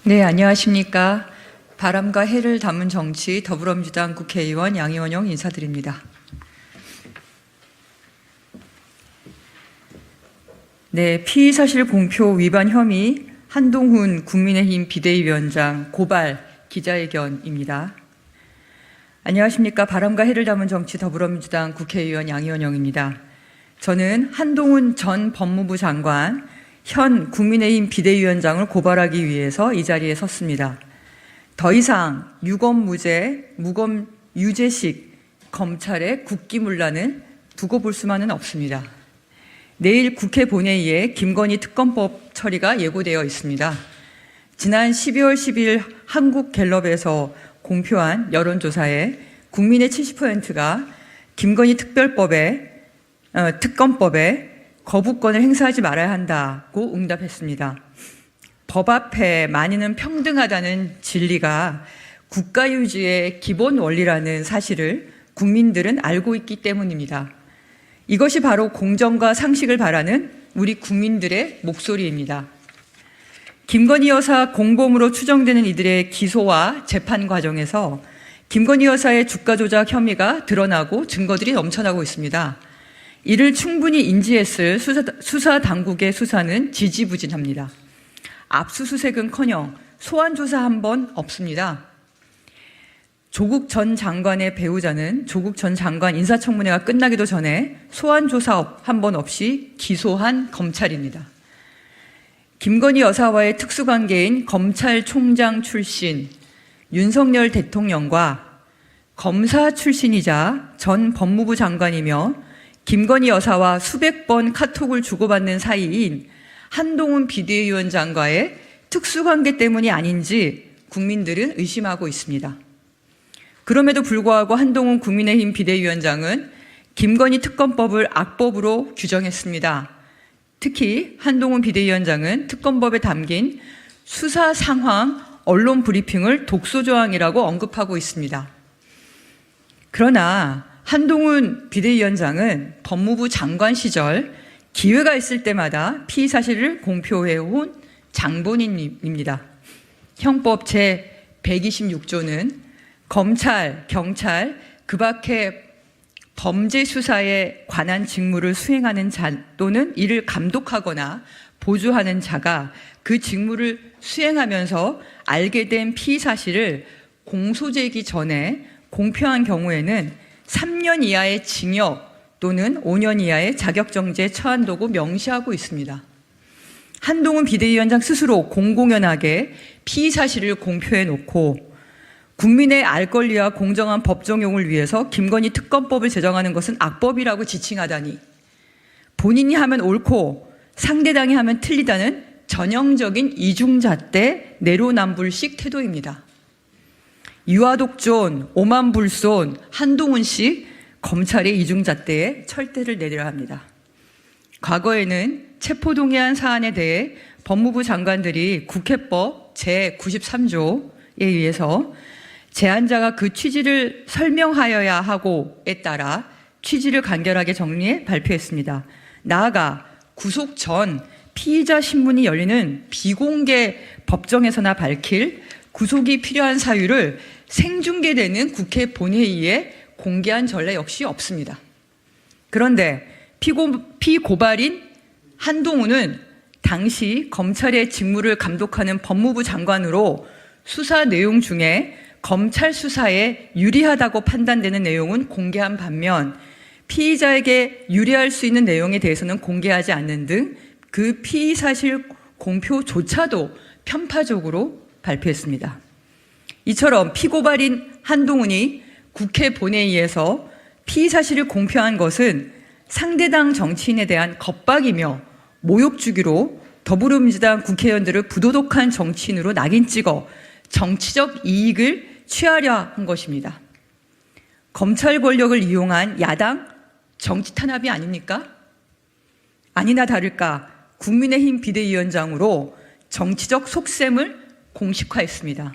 네, 안녕하십니까. 바람과 해를 담은 정치 더불어민주당 국회의원 양이원영 인사드립니다. 네, 피의사실 공표 위반 혐의 한동훈 국민의힘 비대위원장 고발 기자회견입니다. 안녕하십니까. 바람과 해를 담은 정치 더불어민주당 국회의원 양이원영입니다. 저는 한동훈 전 법무부 장관 현 국민의힘 비대위원장을 고발하기 위해서 이 자리에 섰습니다. 더 이상 유검무죄, 무검유죄식 검찰의 국기문란은 두고 볼 수만은 없습니다. 내일 국회 본회의에 김건희 특검법 처리가 예고되어 있습니다. 지난 12월 10일 한국갤럽에서 공표한 여론조사에 국민의 70%가 김건희 특검법에 거부권을 행사하지 말아야 한다고 응답했습니다. 법 앞에 만인은 평등하다는 진리가 국가유지의 기본 원리라는 사실을 국민들은 알고 있기 때문입니다. 이것이 바로 공정과 상식을 바라는 우리 국민들의 목소리입니다. 김건희 여사 공범으로 추정되는 이들의 기소와 재판 과정에서 김건희 여사의 주가 조작 혐의가 드러나고 증거들이 넘쳐나고 있습니다. 이를 충분히 인지했을 수사 당국의 수사는 지지부진합니다. 압수수색은커녕 소환조사 한 번 없습니다. 조국 전 장관의 배우자는 조국 전 장관 인사청문회가 끝나기도 전에 소환조사 한 번 없이 기소한 검찰입니다. 김건희 여사와의 특수관계인 검찰총장 출신 윤석열 대통령과 검사 출신이자 전 법무부 장관이며 김건희 여사와 수백 번 카톡을 주고받는 사이인 한동훈 비대위원장과의 특수관계 때문이 아닌지 국민들은 의심하고 있습니다. 그럼에도 불구하고 한동훈 국민의힘 비대위원장은 김건희 특검법을 악법으로 규정했습니다. 특히 한동훈 비대위원장은 특검법에 담긴 수사 상황 언론 브리핑을 독소조항이라고 언급하고 있습니다. 그러나 한동훈 비대위원장은 법무부 장관 시절 기회가 있을 때마다 피의 사실을 공표해온 장본인입니다. 형법 제126조는 검찰, 경찰, 그 밖에 범죄 수사에 관한 직무를 수행하는 자 또는 이를 감독하거나 보조하는 자가 그 직무를 수행하면서 알게 된 피의 사실을 공소제기 전에 공표한 경우에는 3년 이하의 징역 또는 5년 이하의 자격정지에 처한다고 명시하고 있습니다. 한동훈 비대위원장 스스로 공공연하게 피의 사실을 공표해놓고 국민의 알 권리와 공정한 법 적용을 위해서 김건희 특검법을 제정하는 것은 악법이라고 지칭하다니 본인이 하면 옳고 상대당이 하면 틀리다는 전형적인 이중잣대 내로남불식 태도입니다. 유아독존, 오만불손, 한동훈식 검찰의 이중잣대에 철퇴를 내려야 합니다. 과거에는 체포동의안 사안에 대해 법무부 장관들이 국회법 제93조에 의해서 제안자가 그 취지를 설명하여야 하고에 따라 취지를 간결하게 정리해 발표했습니다. 나아가 구속 전 피의자 신문이 열리는 비공개 법정에서나 밝힐 구속이 필요한 사유를 생중계되는 국회 본회의에 공개한 전례 역시 없습니다. 그런데 피고발인 한동훈은 당시 검찰의 직무를 감독하는 법무부 장관으로 수사 내용 중에 검찰 수사에 유리하다고 판단되는 내용은 공개한 반면 피의자에게 유리할 수 있는 내용에 대해서는 공개하지 않는 등 그 피의 사실 공표조차도 편파적으로 발표했습니다. 이처럼 피고발인 한동훈이 국회 본회의에서 피의 사실을 공표한 것은 상대당 정치인에 대한 겁박이며 모욕 주기로 더불어민주당 국회의원들을 부도덕한 정치인으로 낙인 찍어 정치적 이익을 취하려 한 것입니다. 검찰 권력을 이용한 야당 정치 탄압이 아닙니까? 아니나 다를까 국민의힘 비대위원장으로 정치적 속셈을 공식화했습니다.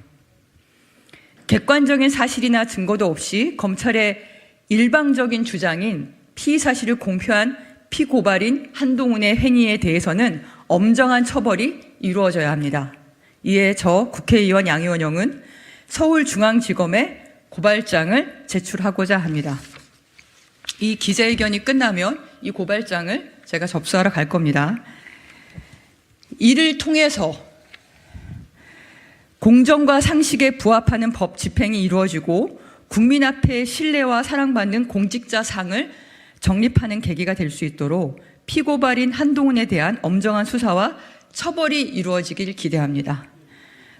객관적인 사실이나 증거도 없이 검찰의 일방적인 주장인 피의 사실을 공표한 피고발인 한동훈의 행위에 대해서는 엄정한 처벌이 이루어져야 합니다. 이에 저 국회의원 양이원영은 서울중앙지검에 고발장을 제출하고자 합니다. 이 기자회견이 끝나면 이 고발장을 제가 접수하러 갈 겁니다. 이를 통해서 공정과 상식에 부합하는 법 집행이 이루어지고 국민 앞에 신뢰와 사랑받는 공직자상을 정립하는 계기가 될 수 있도록 피고발인 한동훈에 대한 엄정한 수사와 처벌이 이루어지길 기대합니다.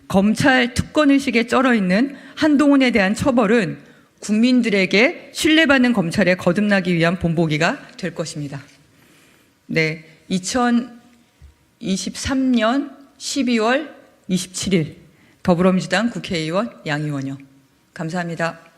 검찰 특권의식에 쩔어있는 한동훈에 대한 처벌은 국민들에게 신뢰받는 검찰에 거듭나기 위한 본보기가 될 것입니다. 네, 2023년 12월 27일 더불어민주당 국회의원 양이원영. 감사합니다.